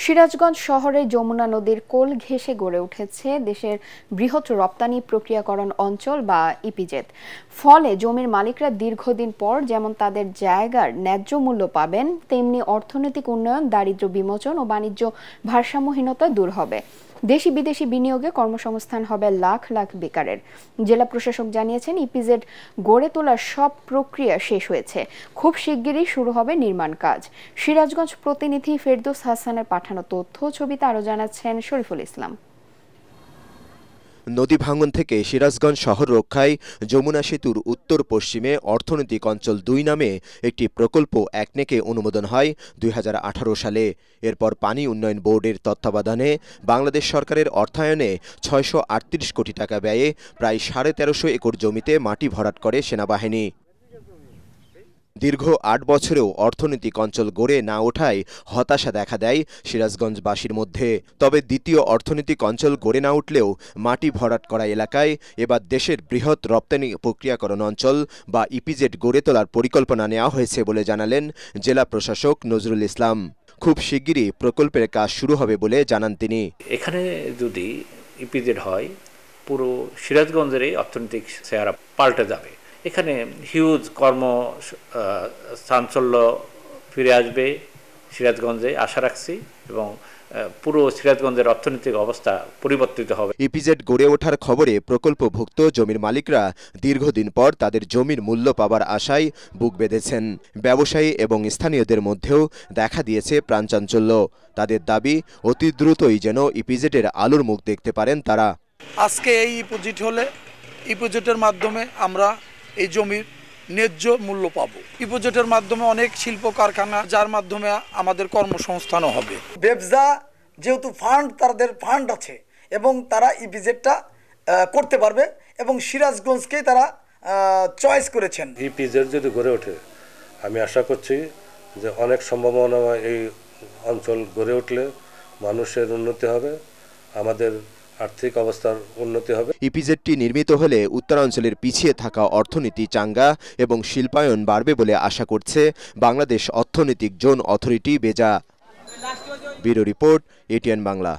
সিরাজগঞ্জ শহরে যমুনা নদীর কোল ঘেঁষে গড়ে উঠেছে দেশের বৃহৎ রপ্তানি প্রক্রিয়াকরণ অঞ্চল বা ইপিজেড। ফলে জমির মালিকরা দীর্ঘদিন পর যেমন তাদের জায়গার ন্যায্য মূল্য পাবেন, তেমনি অর্থনৈতিক উন্নয়ন, দারিদ্র্য বিমোচন ও বাণিজ্য ভারসাম্যহীনতা দূর হবে। দেশি বিদেশি বিনিয়োগে কর্মসংস্থান হবে লাখ লাখ বেকারের। জেলা প্রশাসক জানিয়েছেন, ইপিজেড গড়ে তোলার সব প্রক্রিয়া শেষ হয়েছে, খুব শিগগিরই শুরু হবে নির্মাণ কাজ। সিরাজগঞ্জ প্রতিনিধি ফেরদৌস হাসানের পাঠানো তথ্য ছবিতে আরও জানাচ্ছেন শরীফুল ইসলাম। নদী ভাঙন থেকে সিরাজগঞ্জ শহর রক্ষায় যমুনা সেতুর উত্তর পশ্চিমে অর্থনৈতিক অঞ্চল ২ নামে একটি প্রকল্প একনেকে অনুমোদন হয় ২০১৮ সালে। এরপর পানি উন্নয়ন বোর্ডের তত্ত্বাবধানে বাংলাদেশ সরকারের অর্থায়নে ৬৩৮ কোটি টাকা ব্যয়ে প্রায় ১৩৫০ একর জমিতে মাটি ভরাট করে সেনাবাহিনী। দীর্ঘ ৮ বছরেও অর্থনৈতিক অঞ্চল গড়ে না ওঠায় হতাশা দেখা দেয় সিরাজগঞ্জবাসীর মধ্যে। তবে দ্বিতীয় অর্থনৈতিক অঞ্চল গড়ে না উঠলেও মাটি ভরাট করা এলাকায় এবার দেশের বৃহৎ রপ্তানি প্রক্রিয়াকরণ অঞ্চল বা ইপিজেড গড়ে তোলার পরিকল্পনা নেওয়া হয়েছে বলে জানালেন জেলা প্রশাসক নজরুল ইসলাম। খুব শিগগিরই প্রকল্পের কাজ শুরু হবে বলে জানান তিনি। এখানে যদি ইপিজেড হয়, পুরো সিরাজগঞ্জের এই অর্থনৈতিক চেহারা পাল্টে যাবে। এখানে হিউজ চাঞ্চল্য ফিরে আসবে সিরাজগঞ্জে, আশা রাখছি, এবং পুরো সিরাজগঞ্জের অর্থনৈতিক অবস্থা পরিবর্তিত হবে। ইপিজেড গড়ে ওঠার খবরে প্রকল্পভুক্ত জমির মালিকরা দীর্ঘদিন পর তাদের জমির মূল্য পাবার আশায় বুক বেঁধেছেন। ব্যবসায়ী এবং স্থানীয়দের মধ্যেও দেখা দিয়েছে প্রাণচাঞ্চল্য। তাদের দাবি, অতি দ্রুতই যেন ইপিজেডের আলোর মুখ দেখতে পারেন তারা। আজকে এই ইপিজেড হলে ইপিজেডের মাধ্যমে আমরা এই জমির ন্যায্য মূল্য পাবো। ইপিজেডের মাধ্যমে অনেক শিল্প কারখানা, যার মাধ্যমে আমাদের কর্মসংস্থানও হবে। ব্যবসা যেহেতু তাদের ফান্ড আছে এবং তারা ইপিজেডটা করতে পারবে এবং সিরাজগঞ্জকেই তারা চয়েস করেছেন। ইপিজেড যদি গড়ে ওঠে, আমি আশা করছি যে অনেক সম্ভাবনা এই অঞ্চল গড়ে উঠলে মানুষের উন্নতি হবে, আমাদের আর্থিক অবস্থার উন্নতি হবে। ইপিজেডটি নির্মিত হলে উত্তরাঞ্চলের পিছিয়ে থাকা অর্থনীতি চাঙ্গা এবং শিল্পায়ন বাড়বে বলে আশা করছে বাংলাদেশ অর্থনৈতিক zone authority BEZA. Bureau report, ATN Bangla.